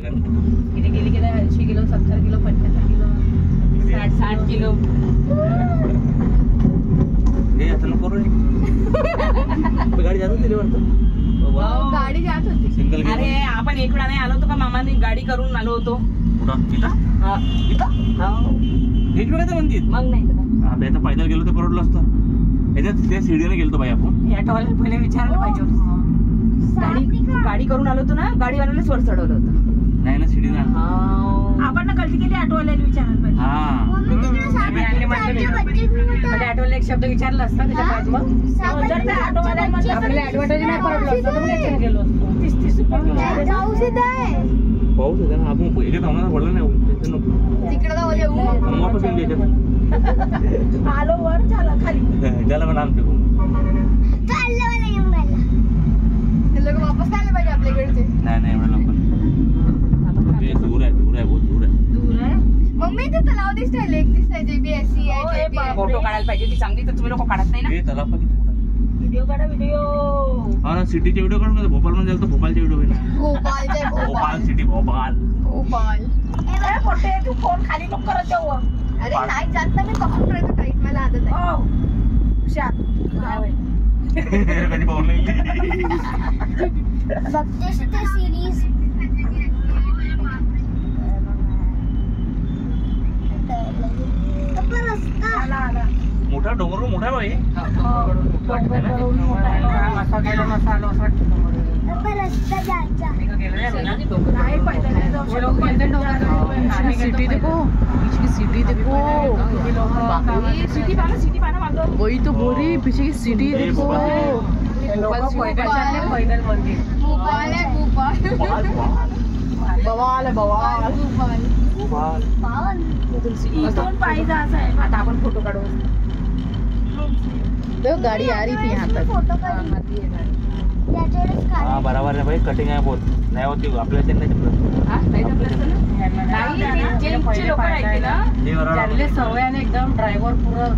इथे गेली की 80 किलो 70 किलो 75 किलो 60 किलो हे आता नको रे गाडी जात होती रे वाटतं गाडी जात होती सिंगल गेम अरे आपण एक वेळा नाही आलो होतो का मामाने गाडी करून आलो होतो कुठं इथं हा इथं एक वेळा तर म्हणतील मग नाही तर हा आता पैदल गेलो तर परवडलं असतं याच्यात ते सीडीने गेलतो बाई आपण या टॉल पहिले विचारलं पाहिजे होतं गाडी करून आलो होतो ना गाडीवाल्यालाच वर चढवलं होतं नाही ना सीडीने आपण ना गलती केली ऑटोवाल्याला विचारायला पाहिजे हा ऑटोवाला एक शब्द विचारला असता त्याच्या बाद मग जर त्या ऑटोवाल्याला आपल्याला ऍडव्हर्टाइज नाही परवडलं असतं तर मग याच्याने गेलो असतो 30-30 रुपये पाऊस आहे ना आपण इथे थांबणार पडलं नाही तिकडे वापस येऊन घ्यायचं आलो वर झालं खाली त्याला पण आमचे वापस आले पाहिजे आपल्याकडचे नाही नाही एवढं लवकर दूर आहे बहुत दूर आहे मम्मी ते तलाव दिसतंय लेक दिसतंय JBSC आहे फोटो काढायला पाहिजे ती चांगली तर तुम्ही लोक काढत नाही ना हे तलाव पण किती मोठा व्हिडिओ काढा व्हिडिओ हा ना सिटीचे व्हिडिओ काढून का भोपाळ मध्ये तर भोपाळचे व्हिडिओ आहे भोपाळ सिटी भोपाळ तू फोन खाली नको करत जाऊ अरे नाही जात ना मी पकडून राहतो टाईट मला आदत आहे हुशार कधी पाहून नाही बघतेस ते सिरीज मोठा डोंगर मोठा बाई सिटी देखो पीछे की सिटी देखो सिटी पाना वही तो बोल रही पीछे की सिटी देखो पैदल मंदिर बवाल इथून पायी जायचं आहे आता आपण फोटो काढू तो गाड़ी आ रही थी यहाँ तक हा बराबर आहे भाई कटिंग आहे बहुत नाही होती आपल्या त्यांना सवयाने एकदम ड्रायव्हर पुरं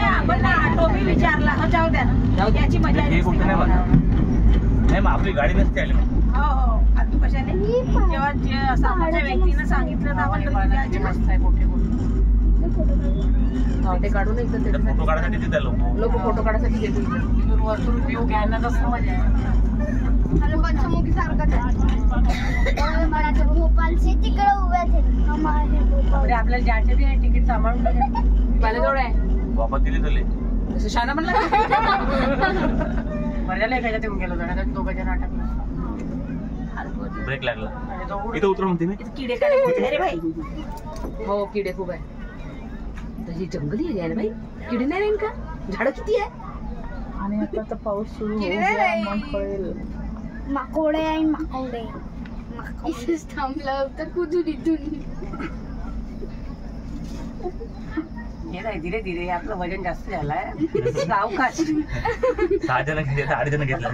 आपण ऑटो बी विचारला जाऊ द्या याची मजा नाही मग आपली गाडी नसते आली हो तू कशाने जेव्हा जे समोरच्या व्यक्तीनं सांगितलं तर आपण ते काढून फोटो काढायसाठी तिथे लोक फोटो काढायसाठी देतील वरतून व्ह्यू घ्यायला कसं मजा आहे पंचमुखी सारखं भोपाल से तिकडे उभे थे आपल्याला ज्याचे ते तिकीट सांभाळून माझ्याजवळ आहे बाबा दिली तुले शाना म्हणला मजाला एखाद्या येऊन गेलो जण दोघं जण अटकलं ब्रेक लागला इथं उतर म्हणते मी किडे रे भाई हो किडे खूप आहे तशी जंगली आहे ना भाई किडे नाही राहील का झाडं किती आहे आणि आता तर पाऊस सुरू होईल माकोडे आहे माकोडे इथेच थांबलं तर कुठून इथून हे नाही धीरे धीरे आपलं वजन जास्त झालंय सावकाश 6 जण घेतले 8 जण घेतले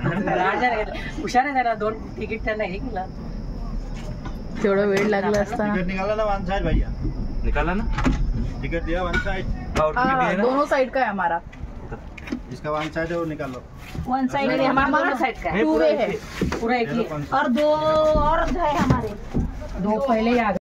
हुशार आहे जरा 2 तिकीट त्यांना हे केलं तेवढा वेळ लागला असता निकाला ना वन साइड भैया निकाला ना टिकट दिया वन साइड दोनों साइड का है हमारा जिसका वन साइड है वो निकालो वन साइड है हमारा दोनों साइड का है टू वे है पूरा एक ही और 2 और है हमारे 2 पहले ही आ